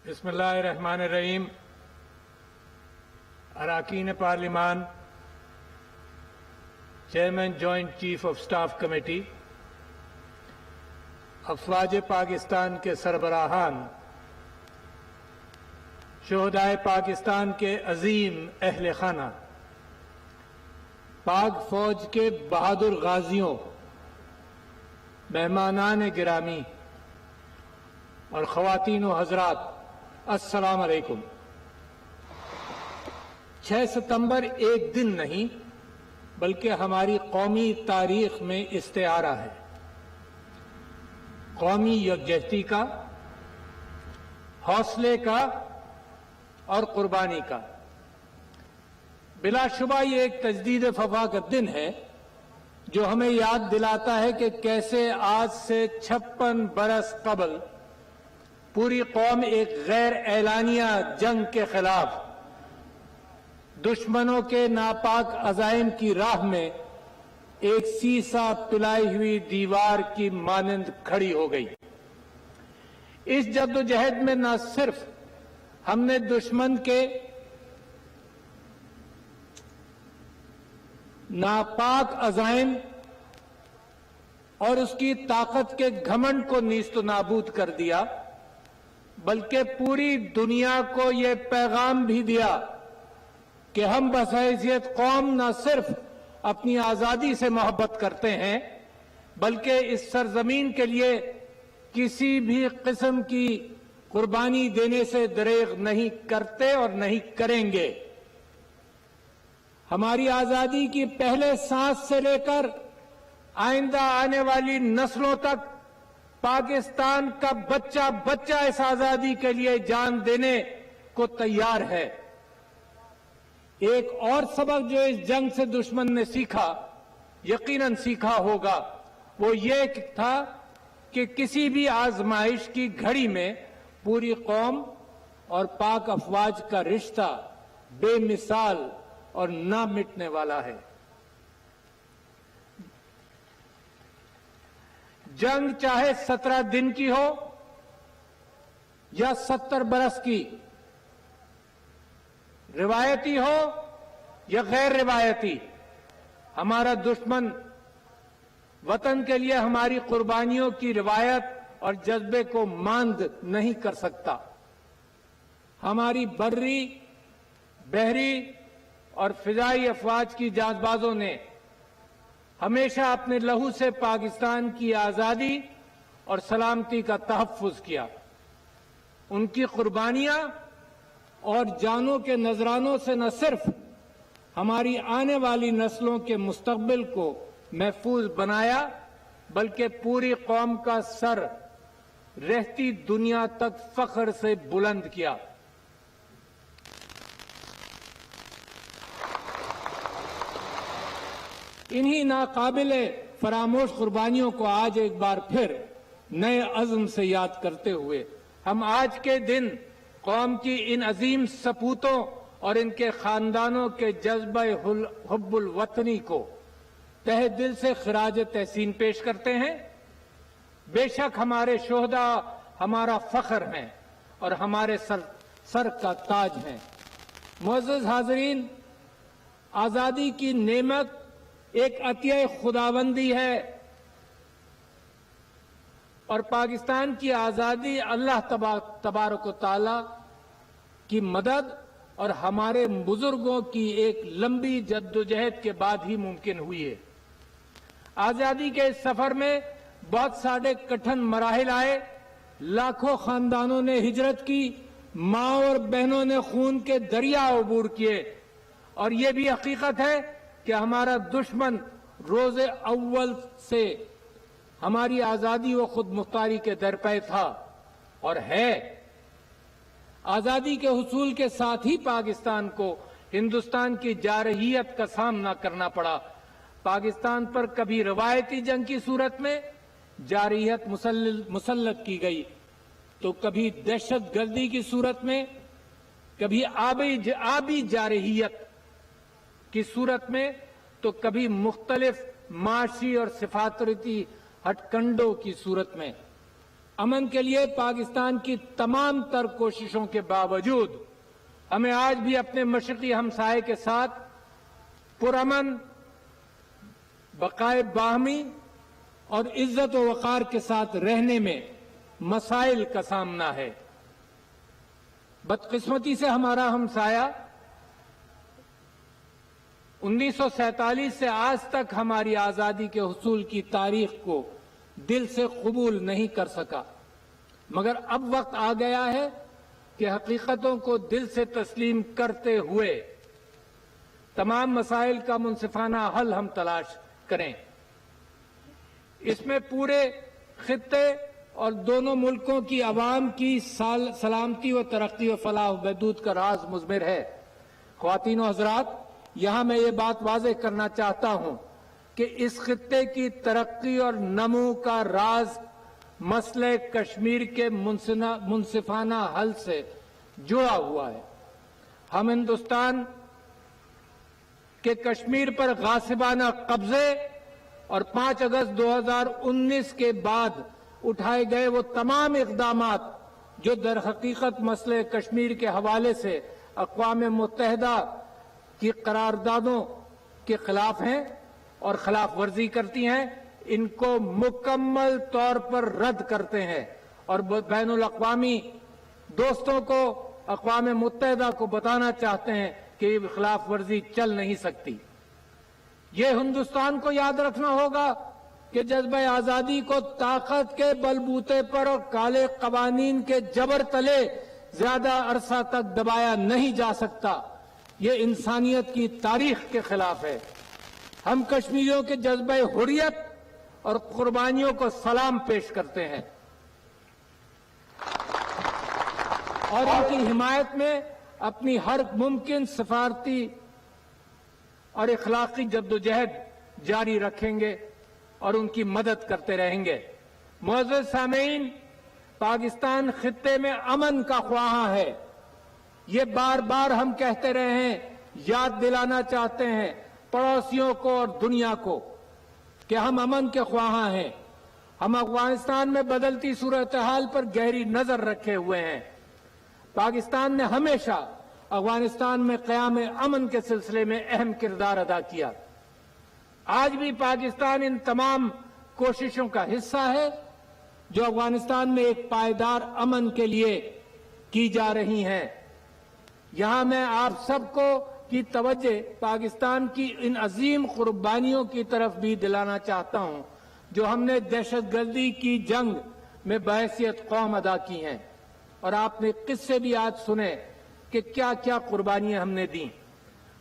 بسم اللہ الرحمن الرحیم. اراکین پارلیمان، chairman joint chief of staff committee, افواج پاکستان کے سربراہان، شہدائے پاکستان کے عظیم اہل خانہ، پاک فوج کے بہادر غازیوں، مہمانان گرامی اور خواتین و حضرات، السلام علیکم. 6 ستمبر ایک دن نہیں بلکہ ہماری قومی تاریخ میں استعارہ ہے، قومی یکجہتی کا، حوصلے کا اور قربانی کا. بلا شبہ یہ ایک تجدید وفا کا دن ہے جو ہمیں یاد دلاتا ہے کہ کیسے آج سے 56 برس قبل پوری قوم ایک غیر اعلانیہ جنگ کے خلاف دشمنوں کے ناپاک عزائم کی راہ میں ایک سیسا پلائی ہوئی دیوار کی مانند کھڑی ہو گئی. اس جدوجہد میں نہ صرف ہم نے دشمن کے ناپاک عزائم اور اس کی طاقت کے گھمنڈ کو نیست و نابود کر دیا، بلکہ پوری دنیا کو یہ پیغام بھی دیا کہ ہم بحیثیت قوم نہ صرف اپنی آزادی سے محبت کرتے ہیں بلکہ اس سرزمین کے لیے کسی بھی قسم کی قربانی دینے سے دریغ نہیں کرتے اور نہیں کریں گے. ہماری آزادی کی پہلے سانس سے لے کر آئندہ آنے والی نسلوں تک پاکستان کا بچہ بچہ اس آزادی کے لیے جان دینے کو تیار ہے. ایک اور سبق جو اس جنگ سے دشمن نے سیکھا، یقیناً سیکھا ہوگا، وہ یہ تھا کہ کسی بھی آزمائش کی گھڑی میں پوری قوم اور پاک افواج کا رشتہ بے مثال اور نہ مٹنے والا ہے. جنگ چاہے 17 دن کی ہو یا 70 برس کی، روایتی ہو یا غیر روایتی، ہمارا دشمن وطن کے لیے ہماری قربانیوں کی روایت اور جذبے کو ماند نہیں کر سکتا. ہماری بری، بحری اور فضائی افواج کی جانب بازوں نے ہمیشہ اپنے لہو سے پاکستان کی آزادی اور سلامتی کا تحفظ کیا. ان کی قربانیاں اور جانوں کے نذرانوں سے نہ صرف ہماری آنے والی نسلوں کے مستقبل کو محفوظ بنایا بلکہ پوری قوم کا سر رہتی دنیا تک فخر سے بلند کیا. انہی ناقابل فراموش قربانیوں کو آج ایک بار پھر نئے عزم سے یاد کرتے ہوئے ہم آج کے دن قوم کی ان عظیم سپوتوں اور ان کے خاندانوں کے جذبہ حب الوطنی کو تہ دل سے خراج تحسین پیش کرتے ہیں. بے شک ہمارے شہداء ہمارا فخر ہیں اور ہمارے سر کا تاج ہیں. معزز حاضرین، آزادی کی نعمت ایک عطیہ خداوندی ہے اور پاکستان کی آزادی اللہ تبارک و تعالی کی مدد اور ہمارے بزرگوں کی ایک لمبی جدوجہد کے بعد ہی ممکن ہوئی ہے. آزادی کے اس سفر میں بہت سارے کٹھن مراحل آئے، لاکھوں خاندانوں نے ہجرت کی، ماں اور بہنوں نے خون کے دریا عبور کیے، اور یہ بھی حقیقت ہے کہ ہمارا دشمن روز اول سے ہماری آزادی و خود مختاری کے درپے تھا اور ہے. آزادی کے حصول کے ساتھ ہی پاکستان کو ہندوستان کی جارحیت کا سامنا کرنا پڑا. پاکستان پر کبھی روایتی جنگ کی صورت میں جارحیت مسلط کی گئی، تو کبھی دہشت گردی کی صورت میں، کبھی آبی جارحیت کی صورت میں، تو کبھی مختلف معاشی اور سفارتی ہٹ کنڈوں کی صورت میں. امن کے لیے پاکستان کی تمام تر کوششوں کے باوجود ہمیں آج بھی اپنے مشرقی ہمسائے کے ساتھ پرامن، بقائے باہمی اور عزت و وقار کے ساتھ رہنے میں مسائل کا سامنا ہے۔ بدقسمتی سے ہمارا ہمسایہ 1947 سے آج تک ہماری آزادی کے حصول کی تاریخ کو دل سے قبول نہیں کر سکا، مگر اب وقت آ گیا ہے کہ حقیقتوں کو دل سے تسلیم کرتے ہوئے تمام مسائل کا منصفانہ حل ہم تلاش کریں۔ اس میں پورے خطے اور دونوں ملکوں کی عوام کی سلامتی و ترقی و فلاح و بہبود کا راز مضمر ہے۔ خواتین و حضرات، یہاں میں یہ بات واضح کرنا چاہتا ہوں کہ اس خطے کی ترقی اور نمو کا راز مسئلہ کشمیر کے منصفانہ حل سے جڑا ہوا ہے۔ ہم ہندوستان کے کشمیر پر غاصبانہ قبضے اور 5 اگست 2019 کے بعد اٹھائے گئے وہ تمام اقدامات جو در حقیقت مسئلہ کشمیر کے حوالے سے اقوام متحدہ کی قراردادوں کے خلاف ہیں اور خلاف ورزی کرتی ہیں، ان کو مکمل طور پر رد کرتے ہیں اور بین الاقوامی دوستوں کو، اقوام متحدہ کو بتانا چاہتے ہیں کہ یہ خلاف ورزی چل نہیں سکتی۔ یہ ہندوستان کو یاد رکھنا ہوگا کہ جذبہ آزادی کو طاقت کے بلبوتے پر اور کالے قوانین کے جبر تلے زیادہ عرصہ تک دبایا نہیں جا سکتا۔ یہ انسانیت کی تاریخ کے خلاف ہے۔ ہم کشمیریوں کے جذبہ حریت اور قربانیوں کو سلام پیش کرتے ہیں اور ان کی حمایت میں اپنی ہر ممکن سفارتی اور اخلاقی جدوجہد جاری رکھیں گے اور ان کی مدد کرتے رہیں گے۔ معزز سامعین، پاکستان خطے میں امن کا خواہاں ہے۔ یہ بار بار ہم کہتے رہے ہیں، یاد دلانا چاہتے ہیں پڑوسیوں کو اور دنیا کو کہ ہم امن کے خواہاں ہیں۔ ہم افغانستان میں بدلتی صورتحال پر گہری نظر رکھے ہوئے ہیں۔ پاکستان نے ہمیشہ افغانستان میں قیام امن کے سلسلے میں اہم کردار ادا کیا۔ آج بھی پاکستان ان تمام کوششوں کا حصہ ہے جو افغانستان میں ایک پائیدار امن کے لیے کی جا رہی ہیں۔ یہاں میں آپ سب کو کی توجہ پاکستان کی ان عظیم قربانیوں کی طرف بھی دلانا چاہتا ہوں جو ہم نے دہشت گردی کی جنگ میں بحیثیت قوم ادا کی ہیں، اور آپ نے قصے بھی آج سنے کہ کیا کیا قربانیاں ہم نے دیں۔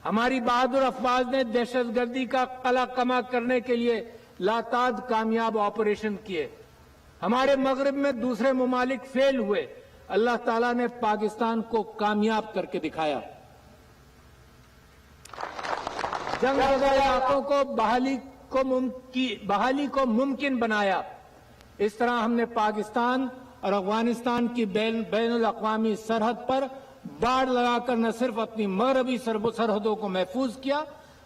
ہماری بہادر افواج نے دہشت گردی کا قلع کما کرنے کے لیے لاتعداد کامیاب آپریشن کیے۔ ہمارے مغرب میں دوسرے ممالک فیل ہوئے، اللہ تعالیٰ نے پاکستان کو کامیاب کر کے دکھایا۔ جنگ زدہ علاقوں کو بحالی کو ممکن بنایا۔ اس طرح ہم نے پاکستان اور افغانستان کی بین الاقوامی سرحد پر باڑ لگا کر نہ صرف اپنی مغربی سرحدوں کو محفوظ کیا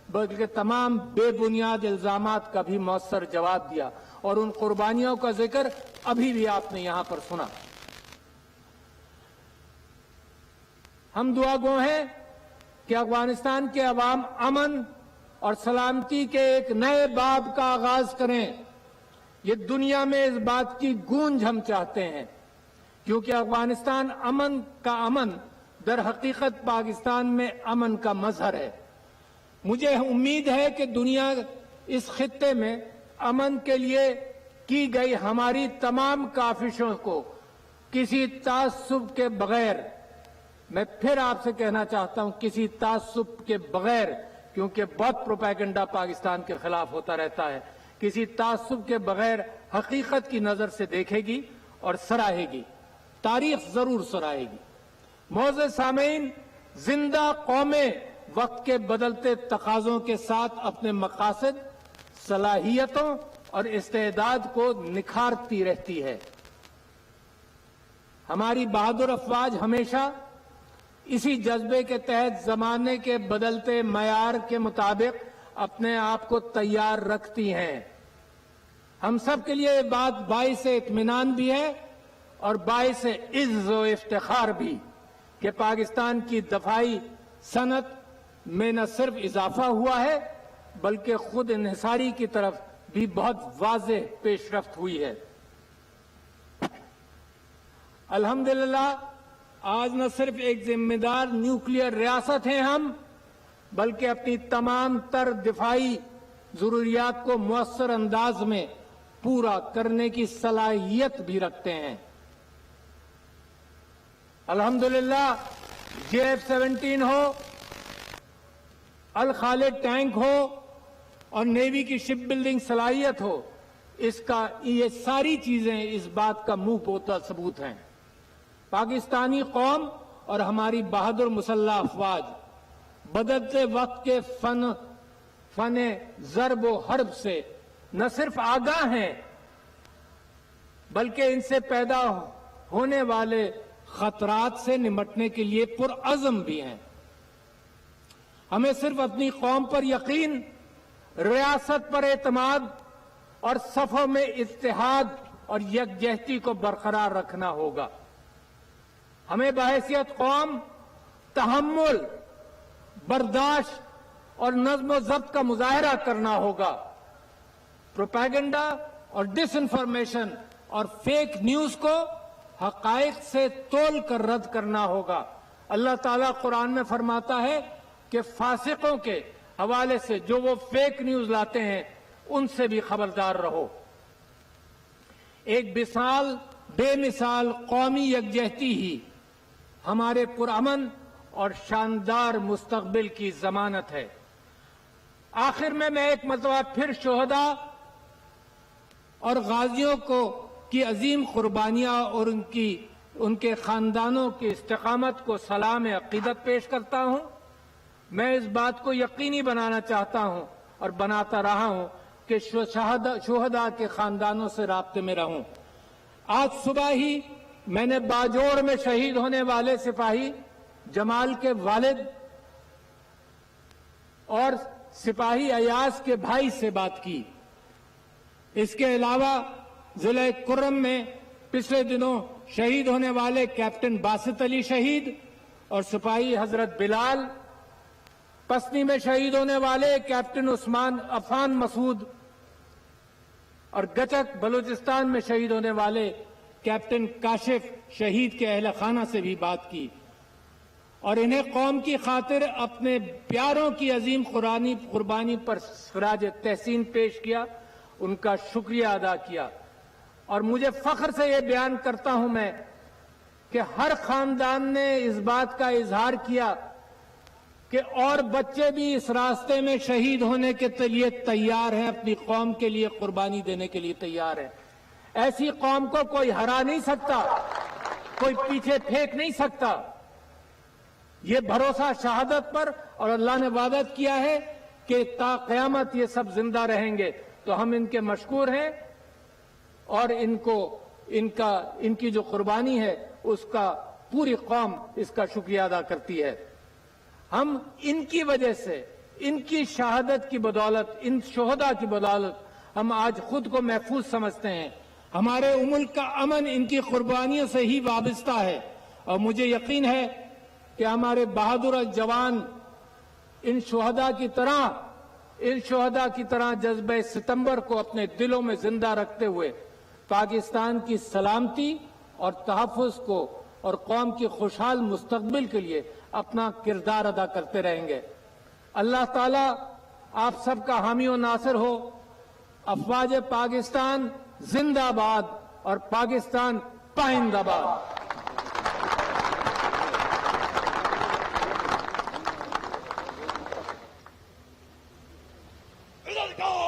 بلکہ تمام بے بنیاد الزامات کا بھی مؤثر جواب دیا، اور ان قربانیوں کا ذکر ابھی بھی آپ نے یہاں پر سنا۔ ہم دعا گو ہیں کہ افغانستان کے عوام امن اور سلامتی کے ایک نئے باب کا آغاز کریں۔ یہ دنیا میں اس بات کی گونج ہم چاہتے ہیں، کیونکہ افغانستان امن کا امن در حقیقت پاکستان میں امن کا مظہر ہے۔ مجھے امید ہے کہ دنیا اس خطے میں امن کے لیے کی گئی ہماری تمام کاوشوں کو کسی تعصب کے بغیر، میں پھر آپ سے کہنا چاہتا ہوں کسی تعصب کے بغیر، کیونکہ بہت پروپیگنڈا پاکستان کے خلاف ہوتا رہتا ہے، کسی تعصب کے بغیر حقیقت کی نظر سے دیکھے گی اور سراہے گی، تاریخ ضرور سراہے گی۔ معزز سامعین، زندہ قومیں وقت کے بدلتے تقاضوں کے ساتھ اپنے مقاصد، صلاحیتوں اور استعداد کو نکھارتی رہتی ہے۔ ہماری بہادر افواج ہمیشہ اسی جذبے کے تحت زمانے کے بدلتے معیار کے مطابق اپنے آپ کو تیار رکھتی ہیں۔ ہم سب کے لیے یہ بات باعث اطمینان بھی ہے اور باعث عز و افتخار بھی کہ پاکستان کی دفاعی صنعت میں نہ صرف اضافہ ہوا ہے بلکہ خود انحصاری کی طرف بھی بہت واضح پیش رفت ہوئی ہے۔ الحمدللہ آج نہ صرف ایک ذمہ دار نیوکلیئر ریاست ہیں ہم، بلکہ اپنی تمام تر دفاعی ضروریات کو مؤثر انداز میں پورا کرنے کی صلاحیت بھی رکھتے ہیں۔ الحمدللہ JF-17 ہو، الخالد ٹینک ہو اور نیوی کی شپ بلڈنگ صلاحیت ہو، یہ ساری چیزیں اس بات کا منہ بوتا ثبوت ہیں۔ پاکستانی قوم اور ہماری بہادر مسلح افواج بدلتے وقت کے فن ضرب و حرب سے نہ صرف آگاہ ہیں بلکہ ان سے پیدا ہونے والے خطرات سے نمٹنے کے لیے پرعزم بھی ہیں۔ ہمیں صرف اپنی قوم پر یقین، ریاست پر اعتماد اور صفوں میں اتحاد اور یکجہتی کو برقرار رکھنا ہوگا۔ ہمیں بحیثیت قوم تحمل، برداشت اور نظم و ضبط کا مظاہرہ کرنا ہوگا۔ پروپیگنڈا اور ڈس انفارمیشن اور فیک نیوز کو حقائق سے تول کر رد کرنا ہوگا۔ اللہ تعالیٰ قرآن میں فرماتا ہے کہ فاسقوں کے حوالے سے جو وہ فیک نیوز لاتے ہیں ان سے بھی خبردار رہو۔ ایک بے مثال قومی یکجہتی ہی ہمارے پرامن اور شاندار مستقبل کی ضمانت ہے۔ آخر میں ایک مرتبہ پھر شہداء اور غازیوں کی عظیم قربانیاں اور ان کے خاندانوں کی استقامت کو سلام عقیدت پیش کرتا ہوں۔ میں اس بات کو یقینی بنانا چاہتا ہوں اور بناتا رہا ہوں کہ شہداء کے خاندانوں سے رابطے میں رہوں۔ آج صبح ہی میں نے باجوڑ میں شہید ہونے والے سپاہی جمال کے والد اور سپاہی ایاز کے بھائی سے بات کی۔ اس کے علاوہ ضلع کرم میں پچھلے دنوں شہید ہونے والے کیپٹن باسط علی شہید اور سپاہی حضرت بلال، پسنی میں شہید ہونے والے کیپٹن عفان مسعود اور گچک بلوچستان میں شہید ہونے والے کیپٹن کاشف شہید کے اہل خانہ سے بھی بات کی اور انہیں قوم کی خاطر اپنے پیاروں کی عظیم قربانی پر خراج تحسین پیش کیا، ان کا شکریہ ادا کیا۔ اور مجھے فخر سے یہ بیان کرتا ہوں میں کہ ہر خاندان نے اس بات کا اظہار کیا کہ اور بچے بھی اس راستے میں شہید ہونے کے لیے تیار ہیں، اپنی قوم کے لیے قربانی دینے کے لیے تیار ہیں۔ ایسی قوم کو کوئی ہرا نہیں سکتا، کوئی پیچھے پھینک نہیں سکتا۔ یہ بھروسہ شہادت پر، اور اللہ نے وعدہ کیا ہے کہ تا قیامت یہ سب زندہ رہیں گے، تو ہم ان کے مشکور ہیں اور ان کی جو قربانی ہے اس کا پوری قوم اس کا شکریہ ادا کرتی ہے۔ ہم ان کی وجہ سے، ان کی شہادت کی بدولت، ان شہداء کی بدولت ہم آج خود کو محفوظ سمجھتے ہیں۔ ہمارے ملک کا امن ان کی قربانیوں سے ہی وابستہ ہے، اور مجھے یقین ہے کہ ہمارے بہادر جوان ان شہداء کی طرح جذبہ ستمبر کو اپنے دلوں میں زندہ رکھتے ہوئے پاکستان کی سلامتی اور تحفظ کو اور قوم کی خوشحال مستقبل کے لیے اپنا کردار ادا کرتے رہیں گے۔ اللہ تعالیٰ آپ سب کا حامی و ناصر ہو۔ افواج پاکستان زندہ باد اور پاکستان پائندہ باد۔